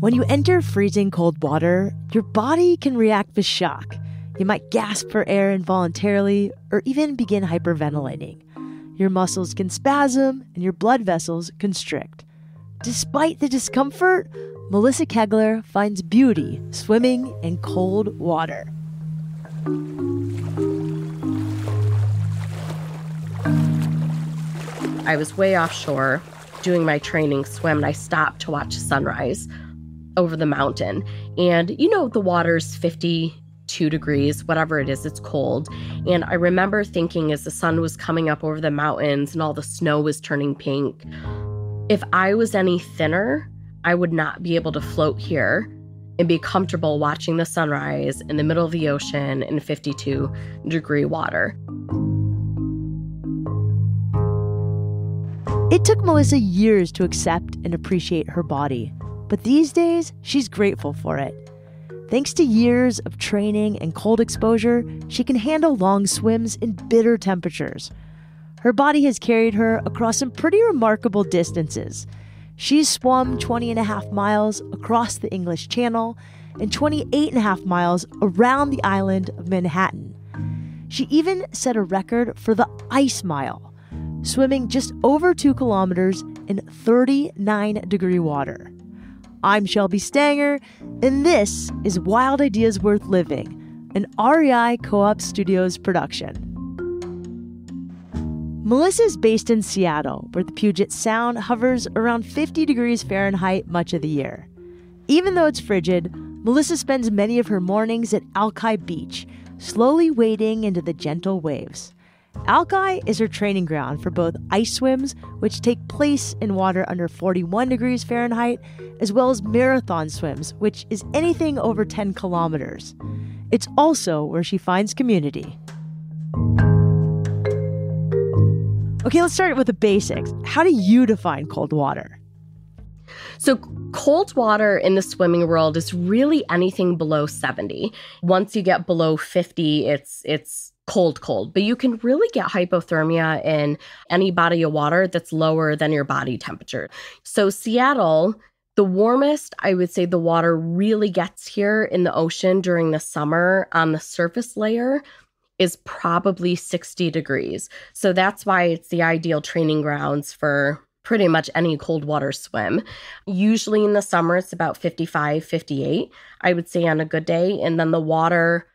When you enter freezing cold water, your body can react with shock. You might gasp for air involuntarily or even begin hyperventilating. Your muscles can spasm and your blood vessels constrict. Despite the discomfort, Melissa Kegler finds beauty swimming in cold water. I was way offshore doing my training swim, and I stopped to watch a sunrise over the mountain. And the water's 52 degrees, whatever it is, it's cold. And I remember thinking as the sun was coming up over the mountains and all the snow was turning pink, if I was any thinner, I would not be able to float here and be comfortable watching the sunrise in the middle of the ocean in 52-degree water. It took Melissa years to accept and appreciate her body, but these days, she's grateful for it. Thanks to years of training and cold exposure, she can handle long swims in bitter temperatures. Her body has carried her across some pretty remarkable distances. She's swum 20.5 miles across the English Channel and 28.5 miles around the island of Manhattan. She even set a record for the Ice Mile, swimming just over 2 kilometers in 39-degree water. I'm Shelby Stanger, and this is Wild Ideas Worth Living, an REI Co-op Studios production. Melissa is based in Seattle, where the Puget Sound hovers around 50 degrees Fahrenheit much of the year. Even though it's frigid, Melissa spends many of her mornings at Alki Beach, slowly wading into the gentle waves. Alki is her training ground for both ice swims, which take place in water under 41 degrees Fahrenheit, as well as marathon swims, which is anything over 10 kilometers. It's also where she finds community. Okay, let's start with the basics. How do you define cold water? So cold water in the swimming world is really anything below 70. Once you get below 50, it's cold. But you can really get hypothermia in any body of water that's lower than your body temperature. So Seattle, the warmest, I would say the water really gets here in the ocean during the summer on the surface layer is probably 60 degrees. So that's why it's the ideal training grounds for pretty much any cold water swim. Usually in the summer, it's about 55, 58, I would say on a good day. And then the water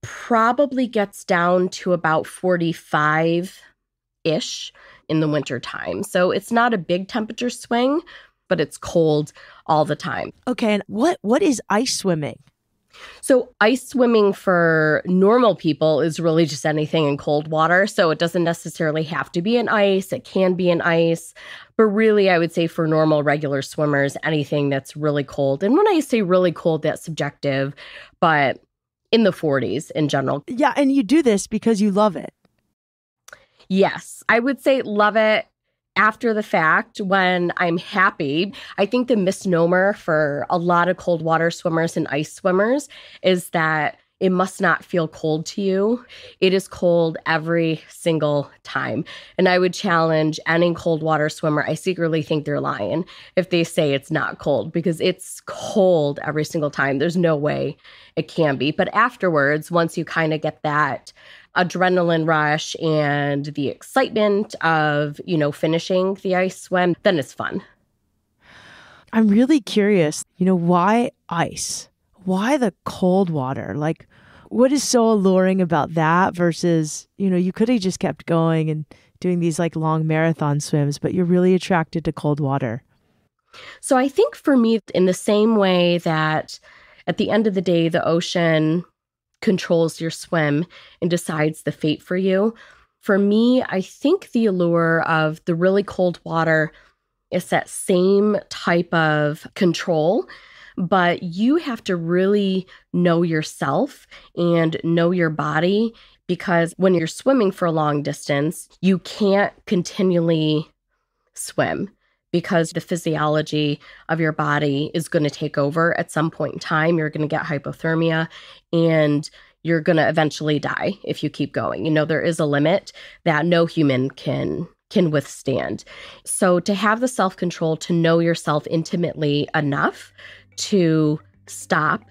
probably gets down to about 45-ish in the wintertime. So it's not a big temperature swing, but it's cold all the time. Okay, and what is ice swimming? So ice swimming for normal people is really just anything in cold water. So it doesn't necessarily have to be an ice. It can be an ice. But really, I would say for normal, regular swimmers, anything that's really cold. And when I say really cold, that's subjective, but in the 40s in general. Yeah, and you do this because you love it. Yes, I would say love it after the fact when I'm happy. I think the misnomer for a lot of cold water swimmers and ice swimmers is that it must not feel cold to you. It is cold every single time. And I would challenge any cold water swimmer. I secretly think they're lying if they say it's not cold, because it's cold every single time. There's no way it can be. But afterwards, once you kind of get that adrenaline rush and the excitement of, finishing the ice swim, then it's fun. I'm really curious, why ice? Why the cold water? Like, what is so alluring about that versus, you could have just kept going and doing these long marathon swims, but you're really attracted to cold water? So I think for me, in the same way that at the end of the day, the ocean controls your swim and decides the fate for you. For me, I think the allure of the really cold water is that same type of control, but you have to really know yourself and know your body, because when you're swimming for a long distance, you can't continually swim because the physiology of your body is going to take over at some point in time. You're going to get hypothermia and you're going to eventually die if you keep going. There is a limit that no human can withstand. So to have the self-control to know yourself intimately enough to stop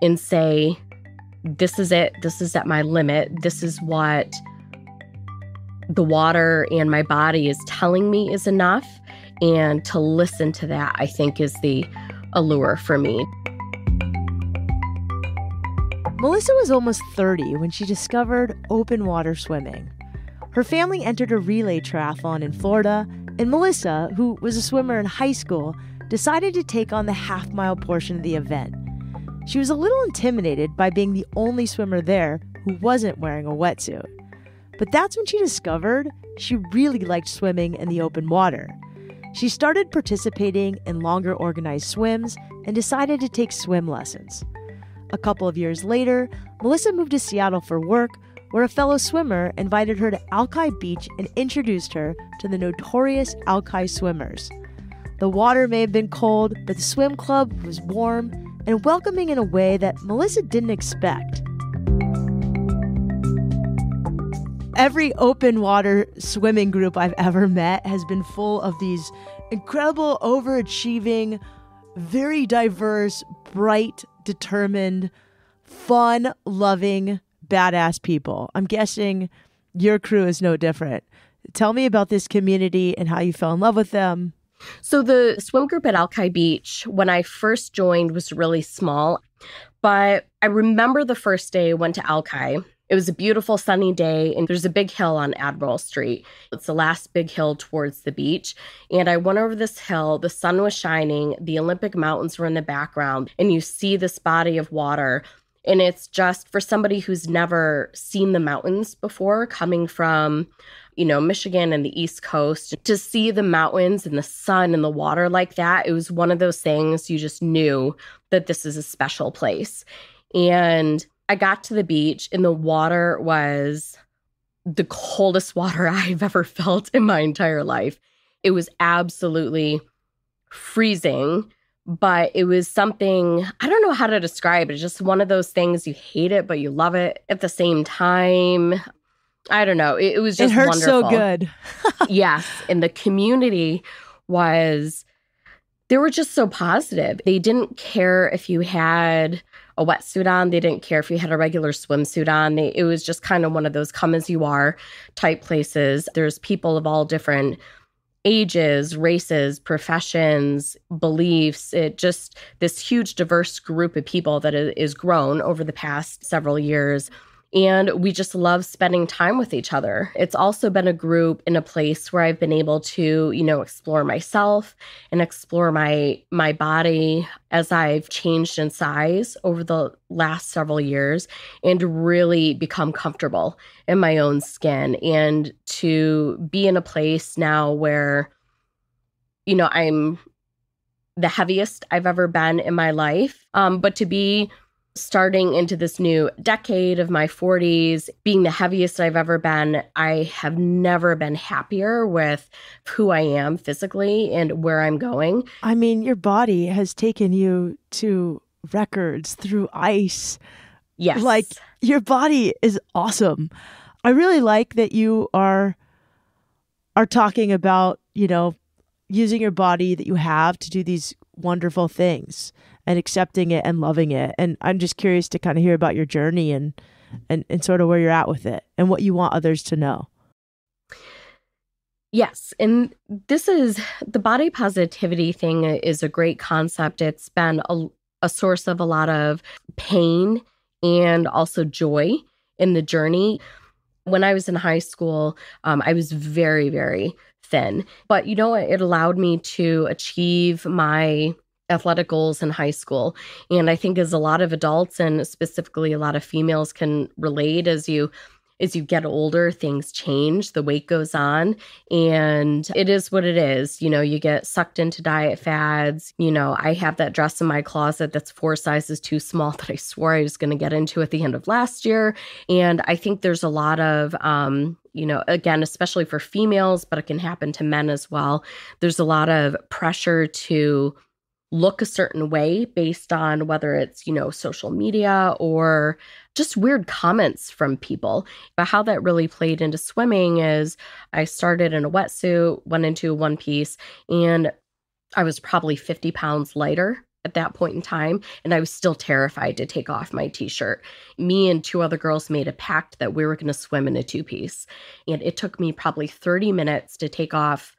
and say, this is it. This is at my limit. This is what the water and my body is telling me is enough. And to listen to that, I think, is the allure for me. Melissa was almost 30 when she discovered open water swimming. Her family entered a relay triathlon in Florida, and Melissa, who was a swimmer in high school, decided to take on the half-mile portion of the event. She was a little intimidated by being the only swimmer there who wasn't wearing a wetsuit. But that's when she discovered she really liked swimming in the open water. She started participating in longer organized swims and decided to take swim lessons. A couple of years later, Melissa moved to Seattle for work, where a fellow swimmer invited her to Alki Beach and introduced her to the notorious Alki swimmers. The water may have been cold, but the swim club was warm and welcoming in a way that Melissa didn't expect. Every open water swimming group I've ever met has been full of these incredible, overachieving, very diverse, bright, determined, fun-loving, badass people. I'm guessing your crew is no different. Tell me about this community and how you fell in love with them. So the swim group at Alki Beach, when I first joined, was really small. But I remember the first day I went to Alki. It was a beautiful sunny day, and there's a big hill on Admiral Street. It's the last big hill towards the beach. And I went over this hill. The sun was shining. The Olympic Mountains were in the background. And you see this body of water. And it's just for somebody who's never seen the mountains before, coming from, Michigan and the East Coast, to see the mountains and the sun and the water like that, it was one of those things you just knew that this is a special place. And I got to the beach and the water was the coldest water I've ever felt in my entire life. It was absolutely freezing, but it was something, I don't know how to describe it. It's just one of those things, you hate it, but you love it at the same time. I don't know. It was just wonderful. It hurts so good. Yes. And the community they were just so positive. They didn't care if you had a wetsuit on. They didn't care if you had a regular swimsuit on. It was just kind of one of those come as you are type places. There's people of all different ages, races, professions, beliefs. It just this huge diverse group of people that is grown over the past several years. And we just love spending time with each other. It's also been a group in a place where I've been able to, explore myself and explore my body as I've changed in size over the last several years and really become comfortable in my own skin, and to be in a place now where, I'm the heaviest I've ever been in my life, but to be starting into this new decade of my 40s, being the heaviest I've ever been, I have never been happier with who I am physically and where I'm going. I mean, your body has taken you to records through ice. Yes. Like, your body is awesome. I really like that you are talking about, using your body that you have to do these wonderful things and accepting it and loving it. And I'm just curious to kind of hear about your journey and sort of where you're at with it and what you want others to know. Yes. And this is the body positivity thing is a great concept. It's been a source of a lot of pain and also joy in the journey. When I was in high school, I was very, very thin. But it allowed me to achieve my athletic goals in high school. And I think as a lot of adults and specifically a lot of females can relate, as you get older, things change, the weight goes on, and it is what it is. You get sucked into diet fads. I have that dress in my closet that's 4 sizes too small that I swore I was going to get into at the end of last year. And I think there's a lot of, again, especially for females, but it can happen to men as well. There's a lot of pressure to look a certain way based on whether it's, social media or just weird comments from people. But how that really played into swimming is I started in a wetsuit, went into a one piece, and I was probably 50 pounds lighter at that point in time, and I was still terrified to take off my t-shirt. Me and two other girls made a pact that we were going to swim in a two-piece, and it took me probably 30 minutes to take off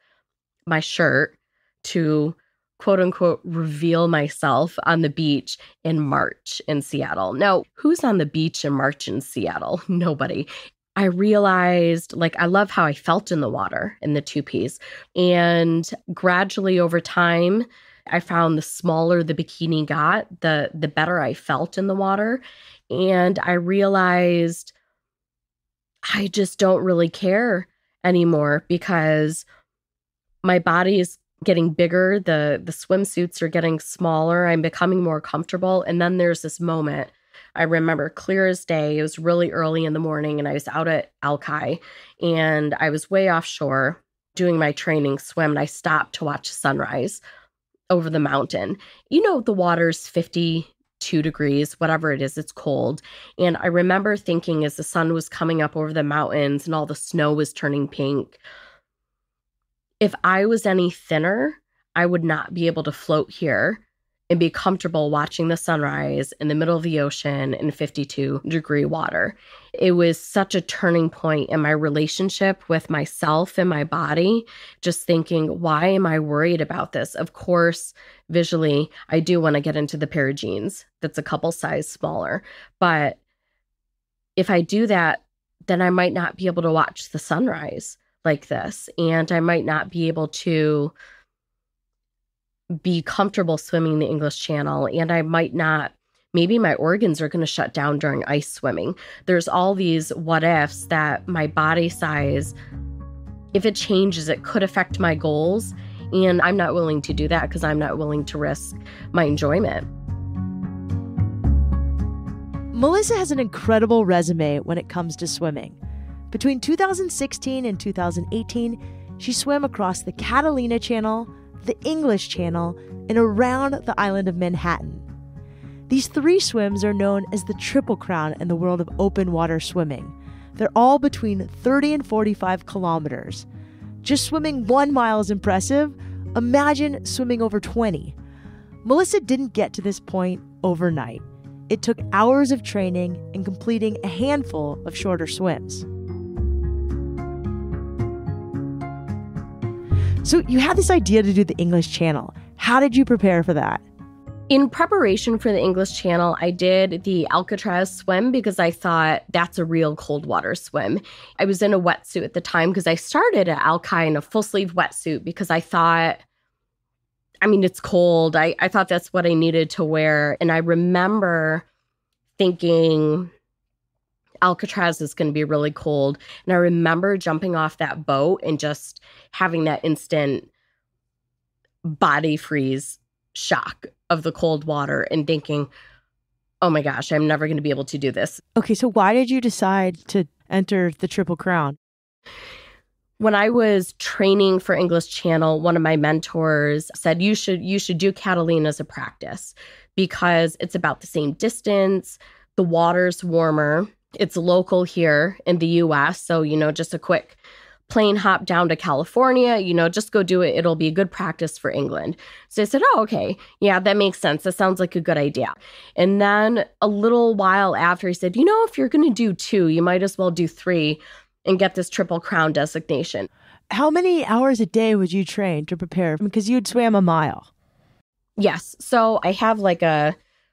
my shirt to quote unquote reveal myself on the beach in March in Seattle. Now, who's on the beach in March in Seattle? Nobody. I realized, I love how I felt in the water in the two-piece. And gradually over time, I found the smaller the bikini got, the better I felt in the water. And I realized I just don't really care anymore because my body is getting bigger. The swimsuits are getting smaller. I'm becoming more comfortable. And then there's this moment I remember clear as day. It was really early in the morning and I was out at Alki and I was way offshore doing my training swim. And I stopped to watch sunrise over the mountain. The water's 52 degrees, whatever it is, it's cold. And I remember thinking as the sun was coming up over the mountains and all the snow was turning pink, if I was any thinner, I would not be able to float here and be comfortable watching the sunrise in the middle of the ocean in 52-degree water. It was such a turning point in my relationship with myself and my body, just thinking, why am I worried about this? Of course, visually, I do want to get into the pair of jeans that's a couple size smaller. But if I do that, then I might not be able to watch the sunrise like this. And I might not be able to be comfortable swimming the English Channel. And I might not, maybe my organs are going to shut down during ice swimming. There's all these what ifs that my body size, if it changes, it could affect my goals. And I'm not willing to do that because I'm not willing to risk my enjoyment. Melissa has an incredible resume when it comes to swimming. Between 2016 and 2018, she swam across the Catalina Channel, the English Channel, and around the island of Manhattan. These three swims are known as the Triple Crown in the world of open water swimming. They're all between 30 and 45 kilometers. Just swimming 1 mile is impressive. Imagine swimming over 20. Melissa didn't get to this point overnight. It took hours of training and completing a handful of shorter swims. So you had this idea to do the English Channel. How did you prepare for that? In preparation for the English Channel, I did the Alcatraz swim because I thought that's a real cold water swim. I was in a wetsuit at the time because I started at Alki in a full sleeve wetsuit because I thought, it's cold. I thought that's what I needed to wear. And I remember thinking Alcatraz is going to be really cold. And I remember jumping off that boat and just having that instant body freeze shock of the cold water and thinking, oh my gosh, I'm never going to be able to do this. Okay, so why did you decide to enter the Triple Crown? When I was training for English Channel, one of my mentors said, you should do Catalina as a practice because it's about the same distance. The water's warmer. It's local here in the US. So, just a quick plane hop down to California, just go do it. It'll be a good practice for England. So I said, oh, okay. Yeah, that makes sense. That sounds like a good idea. And then a little while after, he said, if you're going to do 2, you might as well do 3 and get this Triple Crown designation. How many hours a day would you train to prepare? Because you'd swam a mile. Yes. So I have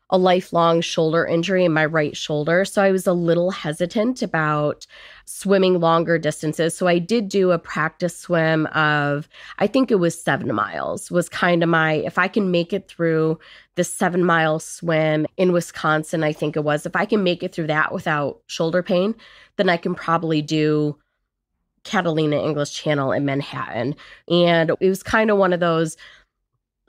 a lifelong shoulder injury in my right shoulder. So I was a little hesitant about swimming longer distances. So I did do a practice swim of, I think it was 7 miles was kind of if I can make it through the 7-mile swim in Wisconsin, I think it was, if I can make it through that without shoulder pain, then I can probably do Catalina English Channel in Manhattan. And it was kind of one of those,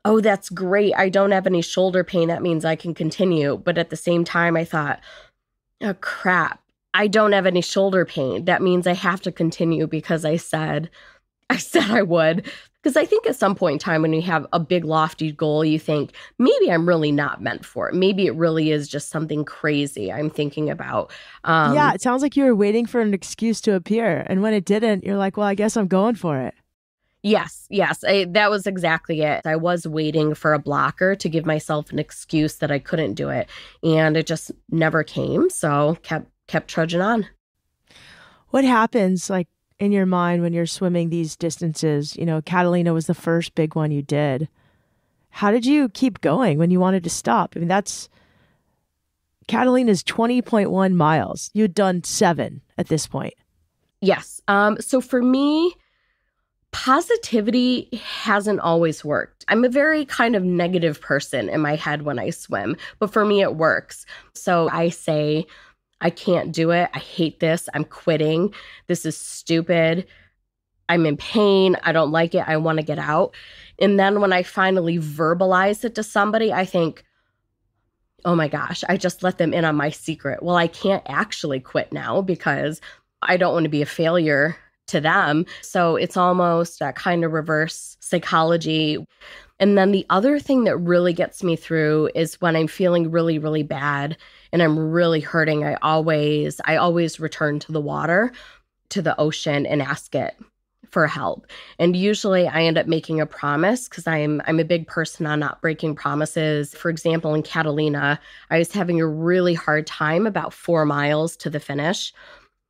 oh, that's great. I don't have any shoulder pain. That means I can continue. But at the same time, I thought, oh, crap. I don't have any shoulder pain. That means I have to continue because I said I would. Because I think at some point in time when you have a big lofty goal, you think, maybe I'm really not meant for it. Maybe it really is just something crazy I'm thinking about. Yeah, it sounds like you were waiting for an excuse to appear. And when it didn't, you're like, well, I guess I'm going for it. Yes, that was exactly it. I was waiting for a blocker to give myself an excuse that I couldn't do it, and it just never came. So kept trudging on. What happens like in your mind when you're swimming these distances? You know, Catalina was the first big one you did. How did you keep going when you wanted to stop? I mean, Catalina's 20.1 miles. You'd done 7 at this point. Yes. So for me, positivity hasn't always worked. I'm a very kind of negative person in my head when I swim, but for me, it works. So I say, I can't do it. I hate this. I'm quitting. This is stupid. I'm in pain. I don't like it. I want to get out. And then when I finally verbalize it to somebody, I think, oh my gosh, I just let them in on my secret. Well, I can't actually quit now because I don't want to be a failure to them. So it's almost that kind of reverse psychology. And then the other thing that really gets me through is when I'm feeling really, really bad and I'm really hurting, I always return to the water, to the ocean, and ask it for help. And usually I end up making a promise because I'm a big person on not breaking promises. For example, in Catalina, I was having a really hard time about 4 miles to the finish,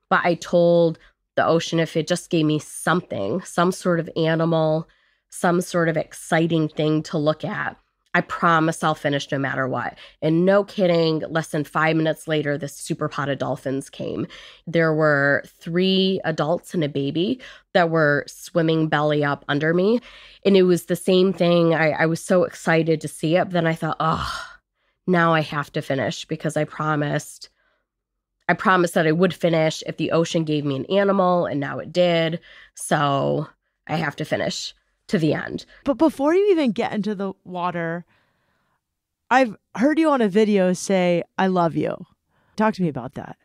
but I told the ocean if it just gave me something, some sort of animal, some sort of exciting thing to look at, I promise I'll finish no matter what. And no kidding, less than 5 minutes later, the super pot of dolphins came. There were 3 adults and a baby that were swimming belly up under me. And it was the same thing. I was so excited to see it. But then I thought, oh, now I have to finish because I promised that I would finish if the ocean gave me an animal, and now it did. So I have to finish to the end. But before you even get into the water, I've heard you on a video say, I love you. Talk to me about that.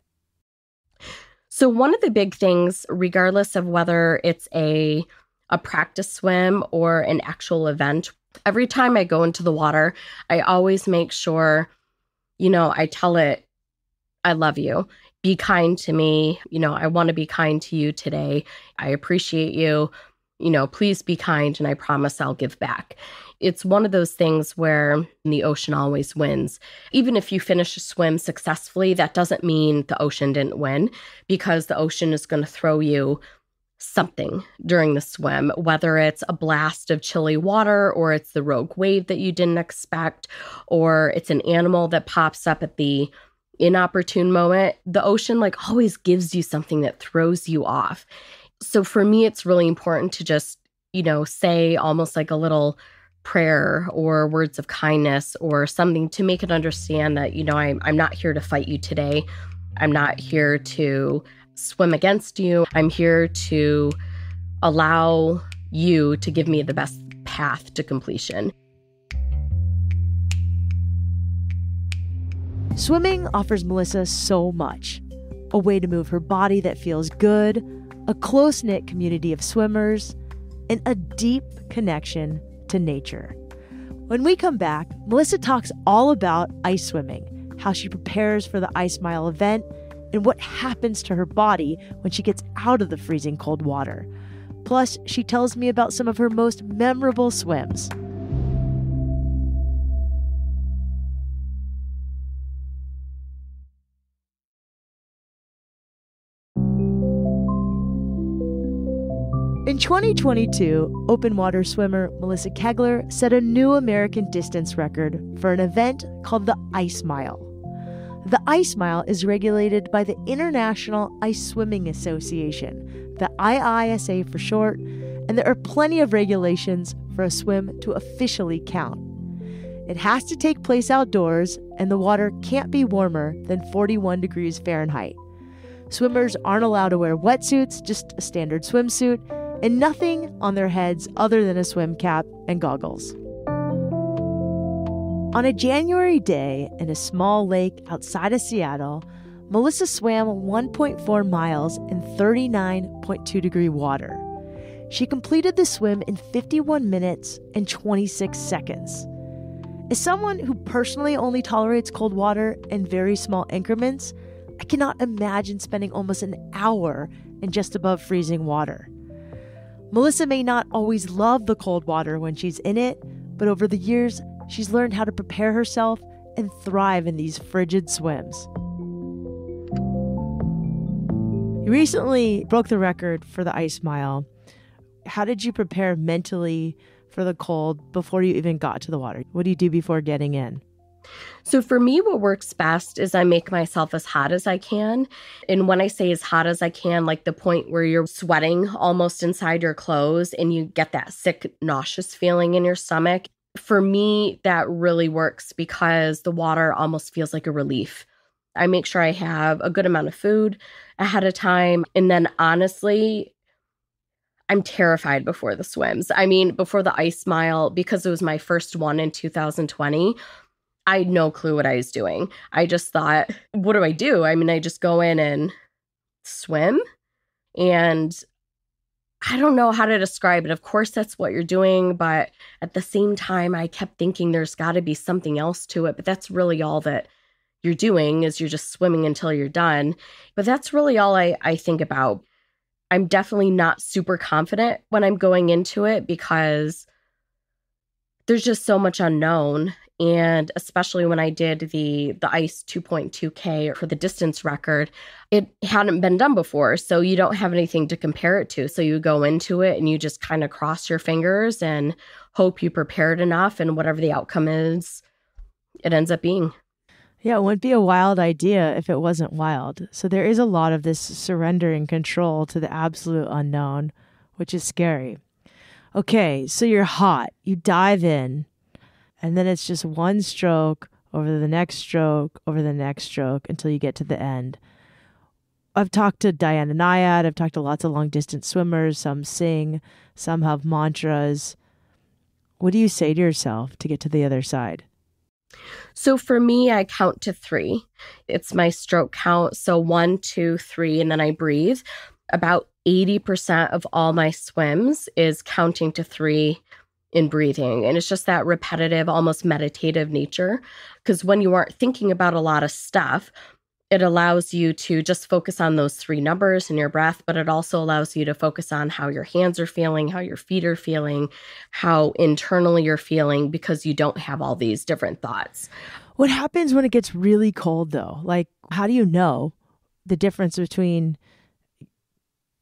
So one of the big things, regardless of whether it's a practice swim or an actual event, every time I go into the water, I always make sure, I tell it, I love you. Be kind to me. I want to be kind to you today. I appreciate you. Please be kind, and I promise I'll give back. It's one of those things where the ocean always wins. Even if you finish a swim successfully, that doesn't mean the ocean didn't win, because the ocean is going to throw you something during the swim, whether it's a blast of chilly water, or it's the rogue wave that you didn't expect, or it's an animal that pops up at the inopportune moment. The ocean always gives you something that throws you off. So for me, it's really important to just, say almost like a little prayer or words of kindness or something to make it understand that, I'm not here to fight you today. I'm not here to swim against you. I'm here to allow you to give me the best path to completion. Swimming offers Melissa so much. A way to move her body that feels good, a close-knit community of swimmers, and a deep connection to nature. When we come back, Melissa talks all about ice swimming, how she prepares for the Ice Mile event, and what happens to her body when she gets out of the freezing cold water. Plus, she tells me about some of her most memorable swims. In 2022, open water swimmer Melissa Kegler set a new American distance record for an event called the Ice Mile. The Ice Mile is regulated by the International Ice Swimming Association, the IISA for short, and there are plenty of regulations for a swim to officially count. It has to take place outdoors, and the water can't be warmer than 41 degrees Fahrenheit. Swimmers aren't allowed to wear wetsuits, just a standard swimsuit, and nothing on their heads other than a swim cap and goggles. On a January day in a small lake outside of Seattle, Melissa swam 1.4 miles in 39.2 degree water. She completed the swim in 51 minutes and 26 seconds. As someone who personally only tolerates cold water in very small increments, I cannot imagine spending almost an hour in just above freezing water. Melissa may not always love the cold water when she's in it, but over the years, she's learned how to prepare herself and thrive in these frigid swims. You recently broke the record for the ice mile. How did you prepare mentally for the cold before you even got to the water? What do you do before getting in? So for me, what works best is I make myself as hot as I can. And when I say as hot as I can, like the point where you're sweating almost inside your clothes and you get that sick, nauseous feeling in your stomach. For me, that really works because the water almost feels like a relief. I make sure I have a good amount of food ahead of time. And then honestly, I'm terrified before the swims. I mean, before the ice mile, because it was my first one in 2020, I had no clue what I was doing. I just thought, what do I do? I mean, I just go in and swim, and I don't know how to describe it. Of course, that's what you're doing, but at the same time, I kept thinking there's got to be something else to it, but that's really all that you're doing is you're just swimming until you're done. But that's really all I think about. I'm definitely not super confident when I'm going into it because there's just so much unknown. And especially when I did the ice 2.2K for the distance record, it hadn't been done before. So you don't have anything to compare it to. So you go into it and you just kind of cross your fingers and hope you prepared enough. And whatever the outcome is, it ends up being. Yeah, it wouldn't be a wild idea if it wasn't wild. So there is a lot of this surrendering control to the absolute unknown, which is scary. Okay, so you're hot. You dive in. And then it's just one stroke over the next stroke over the next stroke until you get to the end. I've talked to Diana Nyad. I've talked to lots of long distance swimmers. Some sing, some have mantras. What do you say to yourself to get to the other side? So for me, I count to 3. It's my stroke count. So 1, 2, 3, and then I breathe. About 80% of all my swims is counting to 3 in breathing. And it's just that repetitive, almost meditative nature. Because when you aren't thinking about a lot of stuff, it allows you to just focus on those 3 numbers in your breath, but it also allows you to focus on how your hands are feeling, how your feet are feeling, how internally you're feeling, because you don't have all these different thoughts. What happens when it gets really cold, though? Like, how do you know the difference between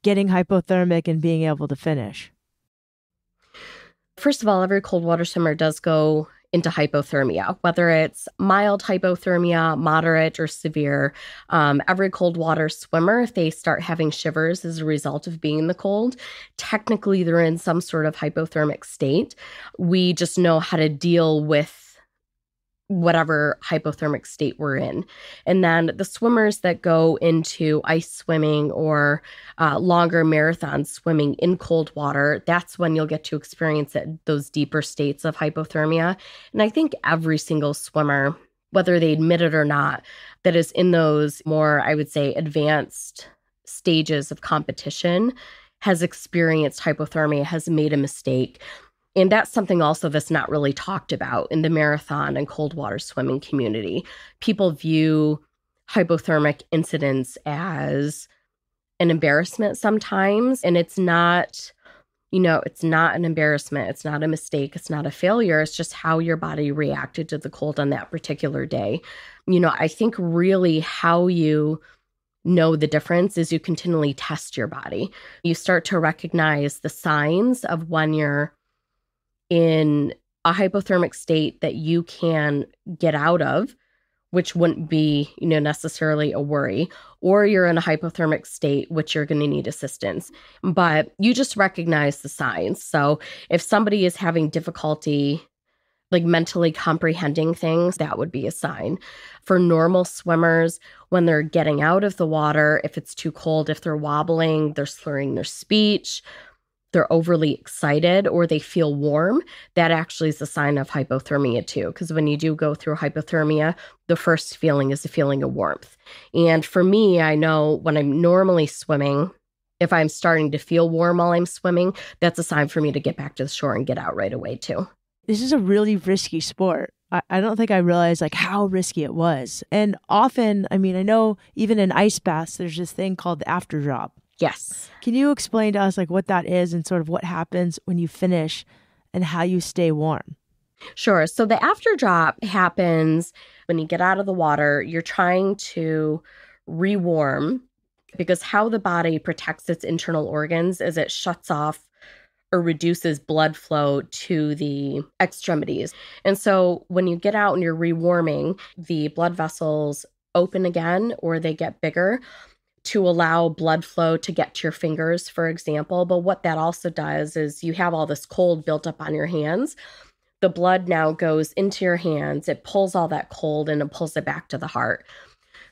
getting hypothermic and being able to finish? First of all, every cold water swimmer does go into hypothermia, whether it's mild hypothermia, moderate, or severe. Every cold water swimmer, if they start having shivers as a result of being in the cold, technically they're in some sort of hypothermic state. We just know how to deal with whatever hypothermic state we're in. And then the swimmers that go into ice swimming or longer marathon swimming in cold water, that's when you'll get to experience those deeper states of hypothermia. And I think every single swimmer, whether they admit it or not, that is in those more, I would say, advanced stages of competition has experienced hypothermia, has made a mistake. And that's something also that's not really talked about in the marathon and cold water swimming community. People view hypothermic incidents as an embarrassment sometimes, and it's not, it's not an embarrassment. It's not a mistake. It's not a failure. It's just how your body reacted to the cold on that particular day. I think really how you know the difference is you continually test your body. You start to recognize the signs of when you're in a hypothermic state that you can get out of, which wouldn't be, necessarily a worry, or you're in a hypothermic state, which you're going to need assistance. But you just recognize the signs. So if somebody is having difficulty, like mentally comprehending things, that would be a sign. For normal swimmers, when they're getting out of the water, if it's too cold, if they're wobbling, they're slurring their speech, they're overly excited, or they feel warm, that actually is a sign of hypothermia too. Because when you do go through hypothermia, the first feeling is a feeling of warmth. And for me, I know when I'm normally swimming, if I'm starting to feel warm while I'm swimming, that's a sign for me to get back to the shore and get out right away too. This is a really risky sport. I don't think I realized how risky it was. And often, I know even in ice baths, there's this thing called the after drop. Yes. Can you explain to us like what that is and sort of what happens when you finish and how you stay warm? Sure. So the after drop happens when you get out of the water. You're trying to rewarm because how the body protects its internal organs is it shuts off or reduces blood flow to the extremities. And so when you get out and you're rewarming, the blood vessels open again or they get bigger to allow blood flow to get to your fingers, for example. But what that also does is you have all this cold built up on your hands. The blood now goes into your hands. It pulls all that cold and it pulls it back to the heart.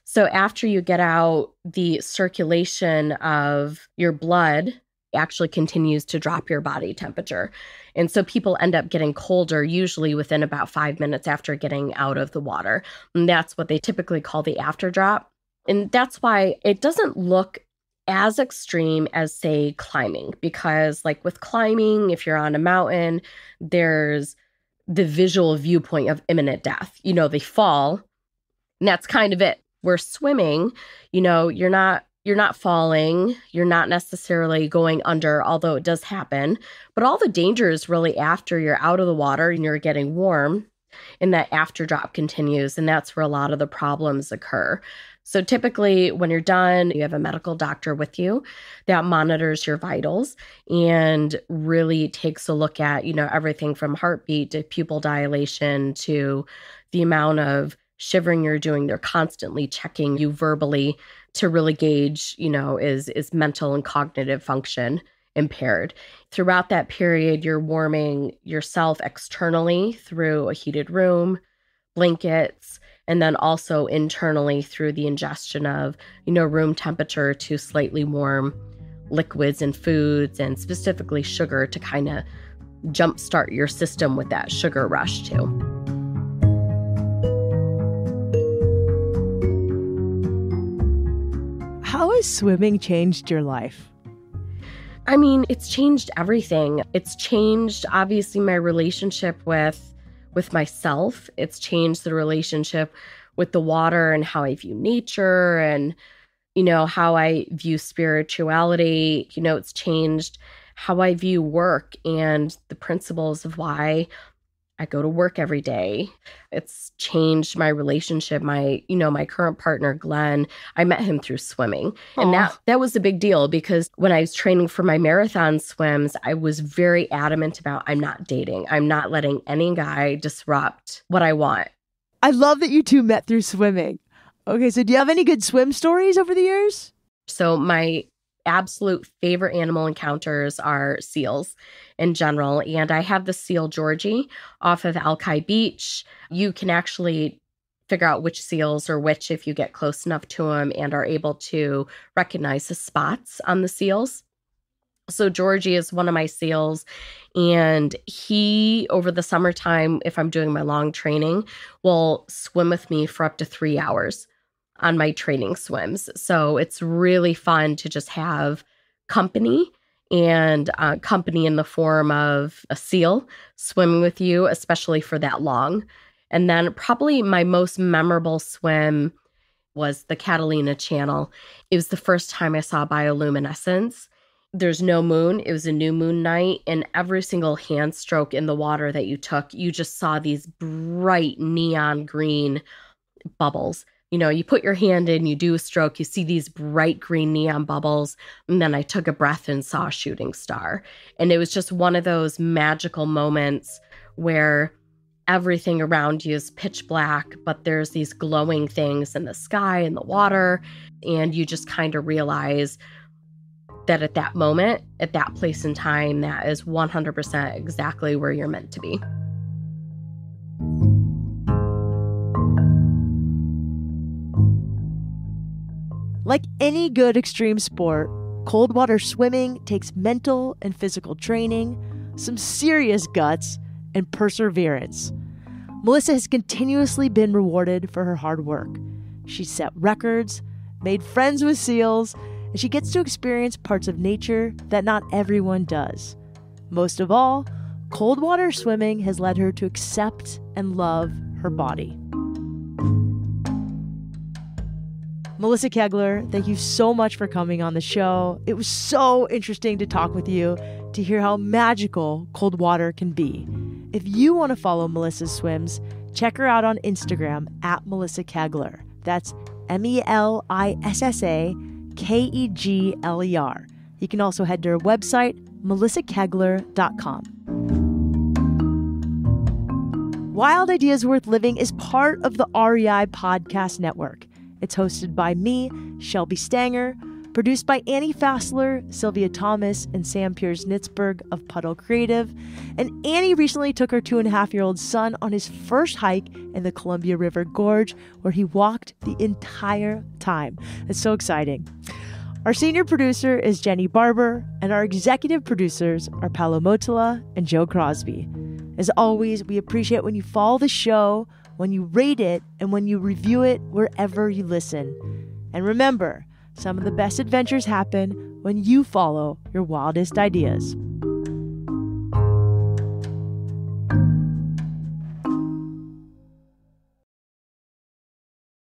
So after you get out, the circulation of your blood actually continues to drop your body temperature. And so people end up getting colder usually within about 5 minutes after getting out of the water. And that's what they typically call the after drop. And that's why it doesn't look as extreme as, say, climbing, because like with climbing, if you're on a mountain, there's the visual viewpoint of imminent death. They fall, and that's kind of it. Where swimming, you're not falling, you're not necessarily going under, although it does happen. But all the danger is really after you're out of the water and you're getting warm, and that after drop continues, and that's where a lot of the problems occur. So typically when you're done, you have a medical doctor with you that monitors your vitals and really takes a look at, everything from heartbeat to pupil dilation to the amount of shivering you're doing. They're constantly checking you verbally to really gauge, is mental and cognitive function impaired. Throughout that period, you're warming yourself externally through a heated room, blankets, and then also internally through the ingestion of, room temperature to slightly warm liquids and foods, and specifically sugar to kind of jumpstart your system with that sugar rush too. How has swimming changed your life? I mean, it's changed everything. It's changed, obviously, my relationship with myself. It's changed the relationship with the water and how I view nature and, how I view spirituality. It's changed how I view work and the principles of why I go to work every day. It's changed my relationship. My current partner, Glenn, I met him through swimming. And that was a big deal because when I was training for my marathon swims, I was very adamant about I'm not dating. I'm not letting any guy disrupt what I want. I love that you two met through swimming. Okay, so do you have any good swim stories over the years? So my absolute favorite animal encounters are seals in general. And I have the seal Georgie off of Alki Beach. You can actually figure out which seals are which if you get close enough to them and are able to recognize the spots on the seals. So Georgie is one of my seals, and he, over the summertime, if I'm doing my long training, will swim with me for up to 3 hours on my training swims. So it's really fun to just have company, and company in the form of a seal swimming with you, especially for that long. And then probably my most memorable swim was the Catalina Channel. It was the first time I saw bioluminescence. There's no moon. It was a new moon night, and every single hand stroke in the water that you took, you just saw these bright neon green bubbles. You put your hand in, you do a stroke, you see these bright green neon bubbles, and then I took a breath and saw a shooting star. And it was just one of those magical moments where everything around you is pitch black, but there's these glowing things in the sky and the water, and you just kind of realize that at that moment, at that place in time, that is 100% exactly where you're meant to be. Like any good extreme sport, cold water swimming takes mental and physical training, some serious guts, and perseverance. Melissa has continuously been rewarded for her hard work. She's set records, made friends with seals, and she gets to experience parts of nature that not everyone does. Most of all, cold water swimming has led her to accept and love her body. Melissa Kegler, thank you so much for coming on the show. It was so interesting to talk with you, to hear how magical cold water can be. If you want to follow Melissa's swims, check her out on Instagram at Melissa Kegler. That's MELISSAKEGLER. You can also head to her website, melissakegler.com. Wild Ideas Worth Living is part of the REI Podcast Network. It's hosted by me, Shelby Stanger, produced by Annie Fassler, Sylvia Thomas, and Sam Piers-Nitzberg of Puddle Creative. And Annie recently took her 2.5-year-old son on his first hike in the Columbia River Gorge, where he walked the entire time. It's so exciting. Our senior producer is Jenny Barber, and our executive producers are Paolo Motola and Joe Crosby. As always, we appreciate when you follow the show, when you rate it, and when you review it wherever you listen. And remember, some of the best adventures happen when you follow your wildest ideas.